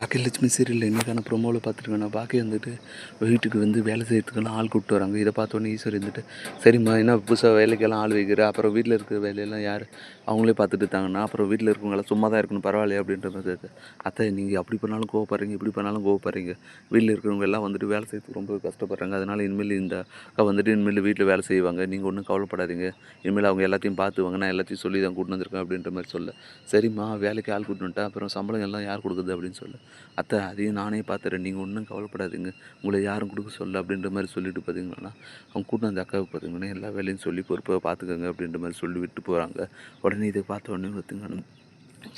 பாக்கியலட்சுமி சீரியலில் இன்றைக்கான ப்ரொமோவில் பார்த்துருக்கேன். பாக்கி வந்துட்டு வீட்டுக்கு வந்து வேலை செய்யறதுக்கெல்லாம் ஆள் கூப்பிட்டு வராங்க. இதை பார்த்தோன்னே ஈஸ்வரி இருந்துட்டு, சரிம்மா என்ன புதுசாக வேலைக்கெல்லாம் ஆள் வைக்கிற, அப்புறம் வீட்டில் இருக்கிற வேலையெல்லாம் யார் அவங்களே பார்த்துட்டு இருக்காங்கன்னா அப்புறம் வீட்டில் இருக்கவங்களாம் சும்மா தான் இருக்கணும் பரவாயில்லையா அப்படின்ற மாதிரி இருக்குது. அத்தை நீங்கள் அப்படி பண்ணாலும் கோவப்படுறீங்க, இப்படி பண்ணாலும் கோவப்படுறீங்க. வீட்டில் இருக்கிறவங்க எல்லாம் வந்துட்டு வேலை செய்யறதுக்கு ரொம்ப கஷ்டப்படுறாங்க. அதனால் இனிமேல் இந்த அக்கா வந்துட்டு இனிமேல் வீட்டில் வேலை செய்வாங்க, நீங்கள் ஒன்றும் கவலைப்படாதீங்க. இனிமேல் அவங்க எல்லாத்தையும் பார்த்துவாங்க, நான் எல்லாத்தையும் சொல்லி தான் கூட்டிட்டு வந்திருக்கேன் அப்படின்ற மாதிரி சொல்ல, சரிம்மா வேலைக்கு ஆள் கூட்டிட்டு வந்துட்டேன், அப்புறம் சம்பளம் எல்லாம் யார் கொடுக்குது அப்படின்னு சொல்ல, அத்தை அதையும் நானே பார்த்துறேன், நீங்கள் ஒன்றும் கவலைப்படாதீங்க, உங்களை யாரும் கொடுக்க சொல்ல அப்படின்ற மாதிரி சொல்லிட்டு பார்த்தீங்கன்னா அவங்க கூட்டின அந்த அக்காவுக்கு பார்த்தீங்கன்னா எல்லா வேலையும் சொல்லி பொறுப்பாக பார்த்துக்கோங்க அப்படின்ற மாதிரி சொல்லி விட்டு போகிறாங்க. உடனே இதை பார்த்த உடனே பார்த்திங்கன்னா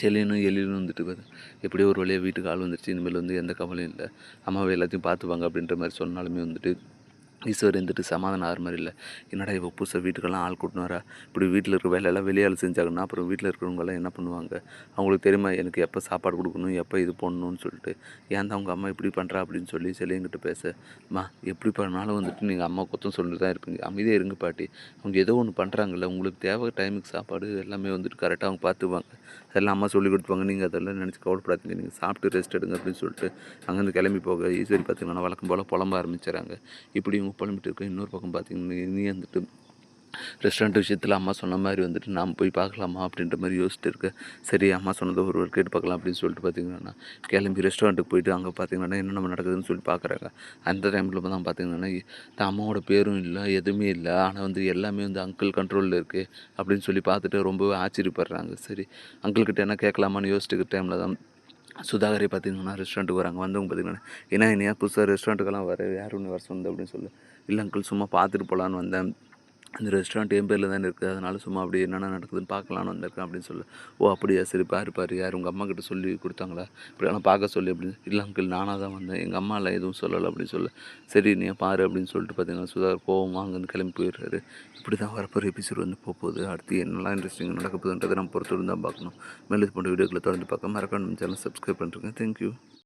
செல்லினும் எழிலும் வந்துட்டு எப்படியோ ஒரு வழியாக வீட்டுக்கு ஆள் வந்துருச்சு, இனிமேல் வந்து எந்த கவலையும் இல்லை, அம்மாவை எல்லாத்தையும் பார்த்துவாங்க அப்படின்ற மாதிரி சொன்னாலுமே வந்துட்டு ஈஸ்வர் இருந்துட்டு சமாதானம் ஆகிற மாதிரி இல்லை. என்னடா இவ புதுசாக வீட்டுக்கெல்லாம் ஆள் கூட்டின்னு வரா, இப்படி வீட்டில் இருக்கிற வேலையெல்லாம் வெளியால் செஞ்சாங்கன்னா அப்புறம் வீட்டில் இருக்கிறவங்கெல்லாம் என்ன பண்ணுவாங்க, அவங்களுக்கு தெரியுமா எனக்கு எப்போ சாப்பாடு கொடுக்கணும், எப்போ இது பண்ணணும்னு சொல்லிட்டு, ஏன் தான் அவங்க அம்மா இப்படி பண்ணுறா அப்படின்னு சொல்லி செல்லியங்கிட்ட பேசம்மா எப்படி பண்ணாலும் வந்துட்டு நீங்கள் அம்மா குத்தம் சொல்லிட்டு தான் இருப்பீங்க, அமைதியாக இருங்க பாட்டி, அவங்க ஏதோ ஒன்று பண்ணுறாங்கல்ல, உங்களுக்கு தேவை டைமுக்கு சாப்பாடு எல்லாமே வந்துட்டு கரெக்டாக அவங்க பார்த்துப்பாங்க, அதெல்லாம் அம்மா சொல்லி கொடுத்துப்பாங்க, நீங்கள் அதெல்லாம் நினச்சி கவலைப்படாதீங்க, நீங்கள் சாப்பிட்டு ரெஸ்ட் எடுங்க அப்படின்னு சொல்லிட்டு அங்கேருந்து கிளம்பி போக ஈஸ்வரி பார்த்திங்கன்னா வழக்கம் போல் புலம்ப ஆரம்பிச்சிடறாங்க. இப்படி புலம்பிட்டு இருக்க இன்னொரு பக்கம் பார்த்திங்கன்னா நீ வந்துட்டு ரெஸ்டாரண்ட் விஷயத்தில் அம்மா சொன்ன மாதிரி வந்துட்டு நாம் போய் பார்க்கலாமா அப்படின்ற மாதிரி யோசிச்சுட்டு இருக்க, சரி அம்மா சொன்னதை ஒரு கேட்டு பார்க்கலாம் அப்படின்னு சொல்லிட்டு பார்த்திங்கன்னா கிளம்பி ரெஸ்டாரண்ட்டுக்கு போயிட்டு அங்கே பார்த்திங்கன்னா என்ன நடக்குதுன்னு சொல்லி பார்க்குறாங்க. அந்த டைமில் தான் பார்த்திங்கன்னா அம்மாவோட பேரும் இல்லை, எதுவுமே இல்லை, ஆனால் வந்து எல்லாமே வந்து அங்கிள் கண்ட்ரோலில் இருக்குது அப்படின்னு சொல்லி பார்த்துட்டு ரொம்பவே ஆச்சரியப்படுறாங்க. சரி அங்கிள்கிட்ட என்ன கேட்கலாமான்னு யோசிச்சுக்கிற டைமில் தான் சுதாகரை பார்த்திங்கன்னா ரெஸ்டாரண்ட்டுக்கு வராங்க. வந்தவங்க பார்த்திங்கன்னா ஏன்னா புதுசாக ரெஸ்டாரண்ட்டுக்கெல்லாம் யார் ஒன்று வர சொன்னது அப்படின்னு சொல்லி, இல்லை அங்கிள் சும்மா பார்த்துட்டு போகலான்னு வந்தேன், அந்த ரெஸ்டாரண்ட் என் பேரில் தானே இருக்குது, அதனால சும்மா அப்படி என்னென்ன நடக்குதுன்னு பார்க்கலான்னு வந்திருக்கேன் அப்படின்னு சொல்லு. ஓ அப்படியா, சரி பாரு யார் உங்கள் அம்மா கிட்ட சொல்லி கொடுத்தாங்களா இப்படியெல்லாம் பார்க்க சொல்லி அப்படின்னு, இல்லை அங்கிள் நானாக தான் வந்தேன், எங்கள் அம்மாலாம் எதுவும் சொல்லலை அப்படின்னு சொல்ல, சரி நீ பாரு அப்படின்னு சொல்லிட்டு பார்த்தீங்கன்னா சுதாகர் கோவமாக அங்கேருந்து கிளம்பி போயிடுறாரு. இப்படி தான் வரப்போகிற எபிசோட் வந்து போகுது. அடுத்து என்னெல்லாம் இன்ட்ரெஸ்டிங் நடக்க போகுதுன்றதை நம்ம பொறுத்து தான் பார்க்கணும். மேலே இது போன்ற வீடியோக்களை தொடர்ந்து பார்க்க மறக்காம நம்ம சேனல் சப்ஸ்கிரைப் பண்ணுறேங்க. தேங்க்யூ.